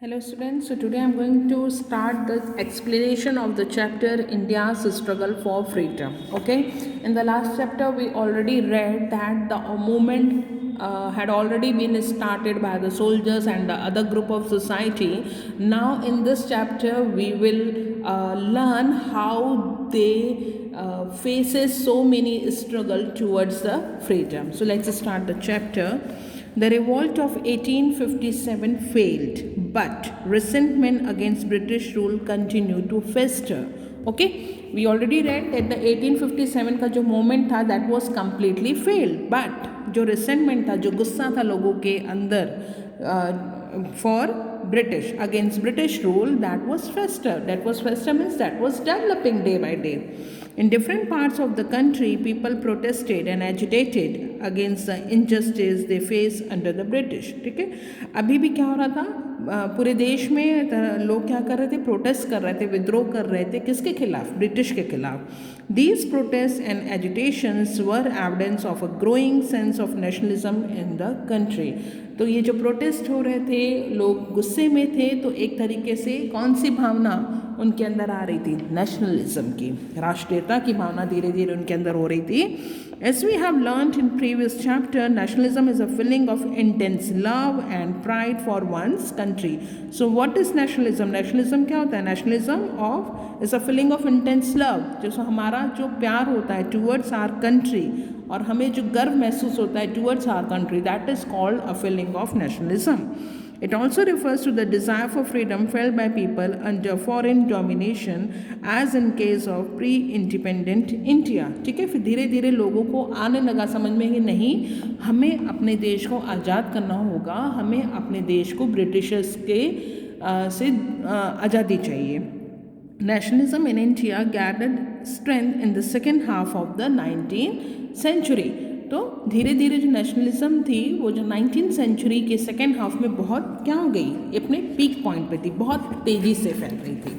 Hello students, so today I am going to start the explanation of the chapter India's struggle for freedom. Okay, in the last chapter we already read that the movement had already been started by the soldiers and the other group of society. Now in this chapter we will learn how they faces so many struggle towards the freedom. So let's start the chapter. The revolt of 1857 failed, but resentment against British rule continued to fester. Okay, we already read that the 1857 का जो moment था that was completely failed, but जो resentment था, जो गुस्सा था लोगों के अंदर for British against British rule, that was fester. That was fester means that was developing day by day. In different parts of the country, people protested and agitated against the injustice they face under the British. ठीक है, अभी भी क्या हो रहा था, पूरे देश में लोग क्या कर रहे थे, प्रोटेस्ट कर रहे थे, विद्रोह कर रहे थे, किसके खिलाफ, ब्रिटिश के खिलाफ. These protests and agitations were evidence of a growing sense of nationalism in the country. तो ये जो प्रोटेस्ट हो रहे थे, लोग गुस्से में थे, तो एक तरीके से कौन सी भावना उनके अंदर आ रही थी, नेशनलिज्म की, राष्ट्रीयता की भावना धीरे धीरे उनके अंदर हो रही थी. As we have learned in previous chapter, nationalism is a feeling of intense love and pride for one's country. So what is nationalism? Nationalism क्या होता है? Nationalism of is a feeling of intense love, जो हमारा जो प्यार होता है towards our country और हमें जो गर्व महसूस होता है towards our country, that is called a feeling of nationalism. It also refers to the desire for freedom felt by people under foreign domination, as in case of pre-independent India. ठीक है, फिर धीरे धीरे लोगों को आने लगा समझ में कि नहीं, हमें अपने देश को आज़ाद करना होगा, हमें अपने देश को ब्रिटिशर्स के से आज़ादी चाहिए. Nationalism in India gathered strength in the second half of the 19th century. तो धीरे धीरे जो नेशनलिज्म थी वो जो 19th सेंचुरी के सेकेंड हाफ में बहुत क्या हो गई, अपने पीक पॉइंट पे थी, बहुत तेज़ी से फैल रही थी.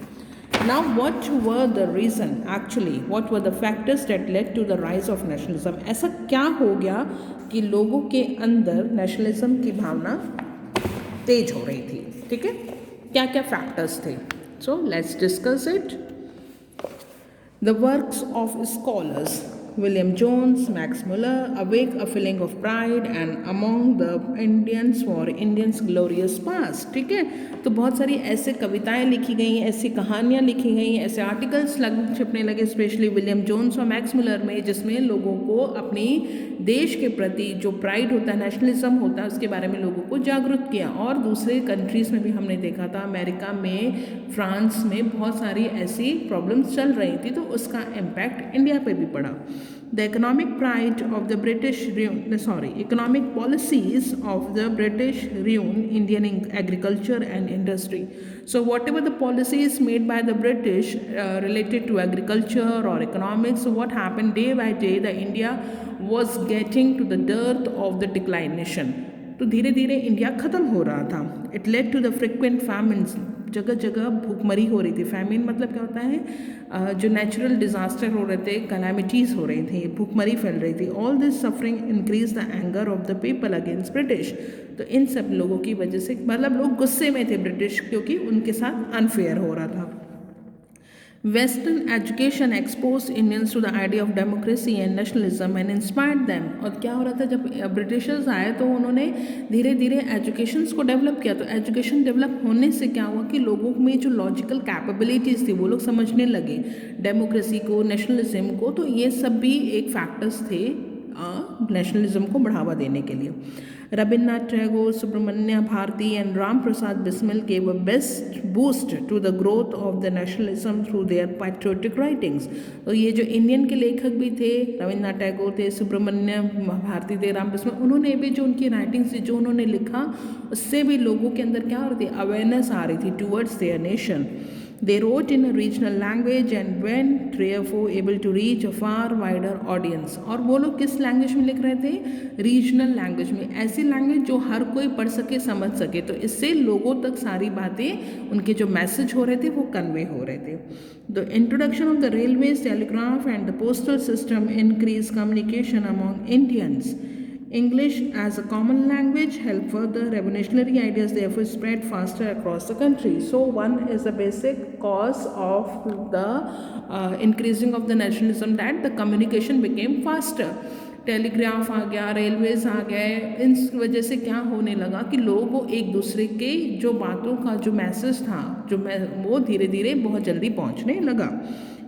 Now what were the reason actually, what were the factors that led to the rise of nationalism? ऐसा क्या हो गया कि लोगों के अंदर नेशनलिज्म की भावना तेज हो रही थी. ठीक है, क्या क्या फैक्टर्स थे, so let's discuss it. The works of scholars William Jones, Max Muller awake a feeling of pride and among the Indians for Indians glorious past. ठीक है, तो बहुत सारी ऐसे कविताएं लिखी गई, ऐसी कहानियां लिखी गई, ऐसे आर्टिकल्स छपने लगे स्पेशली विलियम जोन्स और मैक्स मुलर में, जिसमें लोगों को अपनी देश के प्रति जो प्राइड होता है, नेशनलिज्म होता है, उसके बारे में लोगों को जागरूक किया. और दूसरे कंट्रीज़ में भी हमने देखा था, अमेरिका में, फ्रांस में बहुत सारी ऐसी प्रॉब्लम्स चल रही थी, तो उसका इम्पैक्ट इंडिया पे भी पड़ा. The economic pride of the economic policies of the British ruined Indian agriculture and industry. So whatever the policies made by the British related to agriculture or economics, so what happened day by day, the India was getting to the dearth of the declination. तो धीरे धीरे India ख़त्म हो रहा था. It led to the frequent famines, जगह जगह भूखमरी हो रही थी. फैमिन मतलब क्या होता है, जो नेचुरल डिज़ास्टर हो रहे थे, कैलामिटीज़ हो रही थी, भूखमरी फैल रही थी. All this suffering increase the anger of the people against British. तो इन सब लोगों की वजह से मतलब लोग गुस्से में थे ब्रिटिश, क्योंकि उनके साथ अनफेयर हो रहा था. Western education exposed Indians to the idea of democracy and nationalism and inspired them. और क्या हो रहा था, जब ब्रिटिशर्स आए तो उन्होंने धीरे धीरे एजुकेशंस को डेवलप किया. तो एजुकेशन डेवलप होने से क्या हुआ कि लोगों में जो लॉजिकल कैपेबिलिटीज़ थी वो लोग समझने लगे डेमोक्रेसी को, नेशनलिज्म को. तो ये सब भी एक फैक्टर्स थे नेशनलिज्म को बढ़ावा देने के लिए. Rabindranath Tagore, Subramanya Bharati and Ram Prasad Bismil gave a best boost to the growth of the nationalism through their patriotic writings. तो ये जो इंडियन के लेखक भी थे, रविन्द्रनाथ टैगोर थे, सुब्रमण्य भारती थे, राम बिस्मिल, उन्होंने भी जो उनकी राइटिंग्स थी, जो उन्होंने लिखा, उससे भी लोगों के अंदर क्या हो रही थी, अवेयरनेस आ रही थी towards their nation. They wrote in a regional language and went therefore able to reach a far wider audience. और वो लोग किस लैंग्वेज में लिख रहे थे, रीजनल लैंग्वेज में, ऐसी लैंग्वेज जो हर कोई पढ़ सके, समझ सके. तो इससे लोगों तक सारी बातें, उनके जो मैसेज हो रहे थे वो कन्वे हो रहे थे. The introduction of the railways, telegraph and the postal system increased communication among Indians. English as a common language helped further revolutionary ideas therefore spread faster across the country. So one is the basic cause of the increasing of the nationalism, that the communication became faster. Telegraph आ गया, railways आ गए, इन वजह से क्या होने लगा कि लोग वो एक दूसरे के जो बातों का जो मैसेज था वो धीरे धीरे बहुत जल्दी पहुंचने लगा.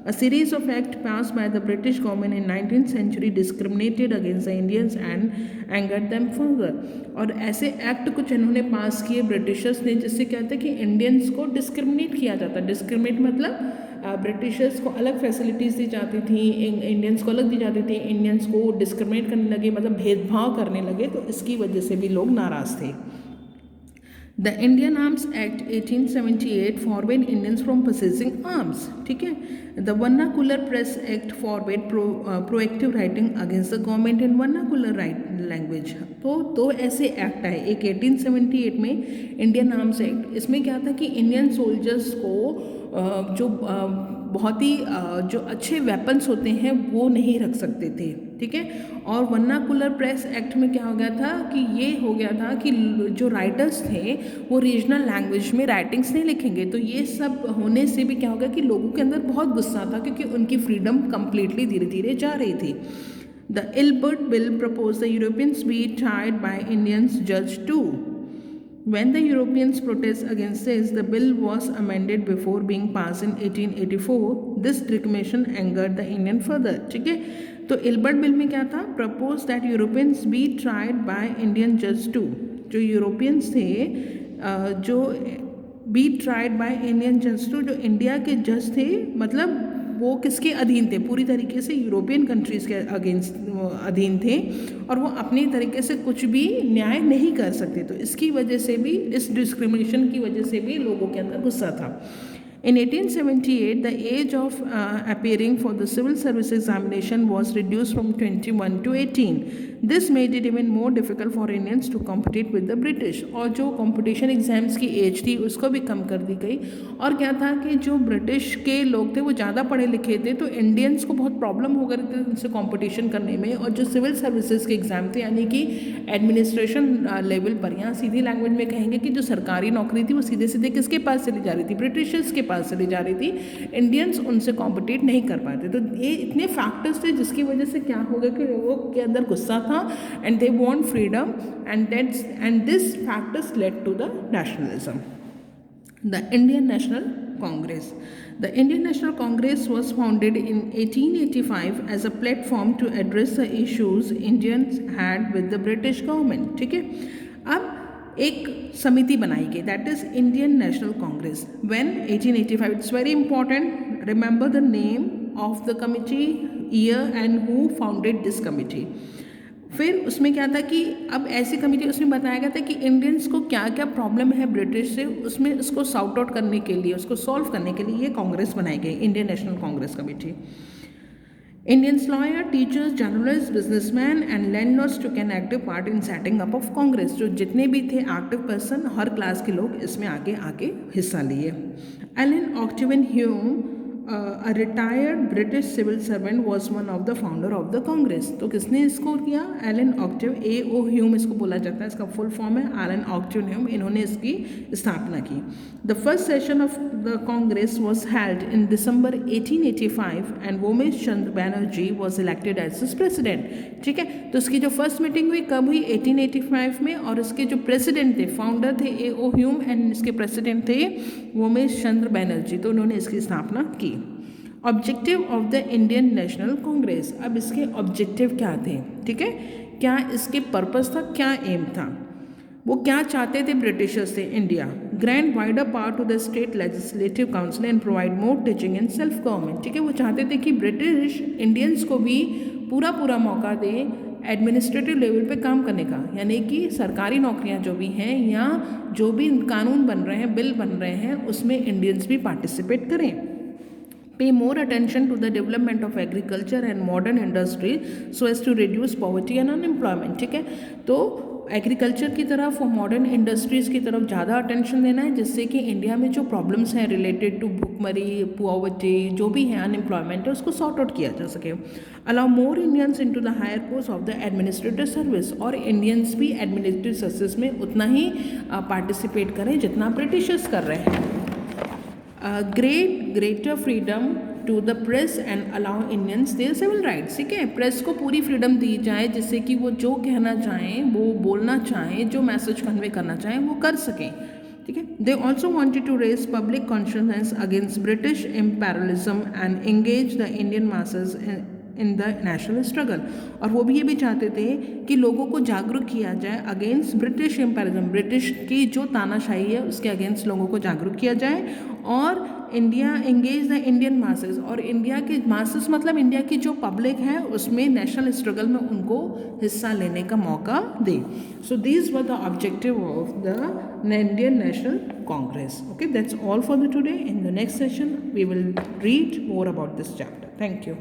A series of acts passed by the British government in 19th century discriminated against the Indians and angered them further. और ऐसे एक्ट कुछ इन्होंने पास किए ब्रिटिशर्स ने जिससे क्या था कि इंडियंस को डिस्क्रिमिनेट किया जाता. डिस्क्रिमिनेट मतलब ब्रिटिशर्स को अलग फैसिलिटीज़ दी जाती थी, इंडियंस को अलग दी जाती थी, इंडियंस को डिस्क्रिमिनेट करने लगे, मतलब भेदभाव करने लगे. तो इसकी वजह से भी लोग नाराज़ थे. The Indian Arms Act 1878 forbade Indians from possessing arms. ठीक है. The Vernacular Press Act forbade proactive writing against the government in vernacular language. तो दो ऐसे एक्ट आए. एक 1878 में इंडियन आर्म्स एक्ट, इसमें क्या था कि इंडियन सोल्जर्स को जो बहुत ही जो अच्छे वेपन्स होते हैं वो नहीं रख सकते थे. ठीक है. और वर्नाकुलर प्रेस एक्ट में क्या हो गया था कि ये हो गया था कि जो राइटर्स थे वो रीजनल लैंग्वेज में राइटिंग्स नहीं लिखेंगे. तो ये सब होने से भी क्या हो गया कि लोगों के अंदर बहुत गुस्सा था क्योंकि उनकी फ्रीडम कंप्लीटली धीरे धीरे जा रही थी. The Ilbert bill propose the Europeans B tried by Indians जज to. When the Europeans protest against this, the bill was amended before being passed in 1884. This declaration angered the Indian further. ठीक है. तो Ilbert bill में क्या था? Propose that Europeans B tried by Indian जज to. जो Europeans थे जो बी ट्राइड बाय इंडियन जज टू, जो इंडिया के जज थे, मतलब वो किसके अधीन थे? पूरी तरीके से यूरोपियन कंट्रीज़ के अगेंस्ट अधीन थे और वो अपनी तरीके से कुछ भी न्याय नहीं कर सकते. तो इसकी वजह से भी, इस डिस्क्रिमिनेशन की वजह से भी लोगों के अंदर गुस्सा था. In 1878, the age of appearing for the civil service examination was reduced from 21 to 18. This made it even more difficult for Indians to compete with the British. और जो competition exams की एज थी उसको भी कम कर दी गई. और क्या था कि जो ब्रिटिश के लोग थे वो ज़्यादा पढ़े लिखे थे, तो इंडियंस को बहुत प्रॉब्लम हो गई थी उनसे कॉम्पिटिशन करने में. और जो सिविल सर्विसेज के एग्ज़ाम थे, यानी कि एडमिनिस्ट्रेशन लेवल पर, यहाँ सीधी लैंग्वेज में कहेंगे कि जो सरकारी नौकरी थी वो सीधे सीधे किसके पास चली जा रही थी? ब्रिटिशर्स के पास चली जा रही थी. इंडियंस उनसे कॉम्पिटिट नहीं कर पाते. तो ये इतने फैक्टर्स थे जिसकी वजह से क्या हो गया कि लोगों के अंदर गुस्सा था and they want freedom and this factors led to the nationalism. The Indian National Congress. The Indian National Congress was founded in 1885 as a platform to address the issues Indians had with the British government. ठीक है. अब एक समिति बनाई गई, that is Indian National Congress. When 1885, it's very important, remember the name of the committee, year and who founded this committee. फिर उसमें क्या था कि अब ऐसी कमिटी, उसमें बताया गया था कि इंडियंस को क्या क्या प्रॉब्लम है ब्रिटिश से, उसमें उसको सॉर्ट आउट करने के लिए, उसको सॉल्व करने के लिए ये कांग्रेस बनाई गई, Indian National Congress committee. Indians lawyer, teachers, journalists, businessmen and landlords took an active part in setting up of Congress. जो जितने भी थे एक्टिव पर्सन, हर क्लास के लोग इसमें आगे हिस्सा लिए. Allan Octavian Hume, a retired British civil servant, was one of the founder of the Congress. तो किसने इसको किया? Elon Octave, A.O. ह्यूम इसको बोला जाता है, इसका फुल फॉर्म है एलन ऑक्टेवियन ह्यूम. इन्होंने इसकी स्थापना की. The first session of the Congress was held in December 1885 and Womesh Chandra Banerjee was elected as its president. ठीक है. तो इसकी जो फर्स्ट मीटिंग हुई कब हुई? 1885 में. और इसके जो प्रेसिडेंट थे, फाउंडर थे A.O. ह्यूम एंड इसके प्रेसिडेंट थे वोमेश चंद्र बैनर्जी. तो उन्होंने इसकी स्थापना की. Objective of the Indian National Congress. अब इसके ऑब्जेक्टिव क्या थे? ठीक है. क्या इसके पर्पस था, क्या एम था, वो क्या चाहते थे ब्रिटिशर्स से? India grant wider power to the state legislative council and provide more teaching and self government. ठीक है. वो चाहते थे कि ब्रिटिश इंडियंस को भी पूरा मौका दे एडमिनिस्ट्रेटिव लेवल पे काम करने का, यानी कि सरकारी नौकरियां जो भी हैं या जो भी कानून बन रहे हैं, बिल बन रहे हैं, उसमें इंडियंस भी पार्टिसिपेट करें. Pay more attention to the development of agriculture and modern industry so as to reduce poverty and unemployment. ठीक है. तो एग्रीकल्चर की तरफ और मॉडर्न इंडस्ट्रीज़ की तरफ ज़्यादा अटेंशन देना है, जिससे कि इंडिया में जो प्रॉब्लम्स हैं रिलेटेड टू भुखमरी, पॉवर्टी, जो भी है, अनएम्प्लॉयमेंट है, उसको सॉर्ट आउट किया जा सके. Allow more Indians into the higher post of the administrative service, और इंडियंस भी एडमिनिस्ट्रेटिव सर्विस में उतना ही पार्टिसिपेट करें जितना ब्रिटिशर्स कर रहे हैं. Greater freedom to the press and allow Indians their civil rights. ठीक है, प्रेस को पूरी फ्रीडम दी जाए जिससे कि वो जो कहना चाहें, वो बोलना चाहें, जो मैसेज कन्वे करना चाहें वो कर सकें. ठीक है. They also wanted to raise public consciousness against British imperialism and engage the Indian masses in the national struggle. और वो भी ये भी चाहते थे कि लोगों को जागरूक किया जाए अगेंस्ट ब्रिटिश एम्पायरिज्म, ब्रिटिश की जो तानाशाही है उसके अगेंस्ट लोगों को जागरूक किया जाए. और India engage the Indian masses, और इंडिया के मासेस मतलब इंडिया की जो पब्लिक है उसमें नेशनल स्ट्रगल में उनको हिस्सा लेने का मौका दे. So these were the objective of the Indian National Congress. Okay, that's all for the today. In the next session we will read more about this chapter. Thank you.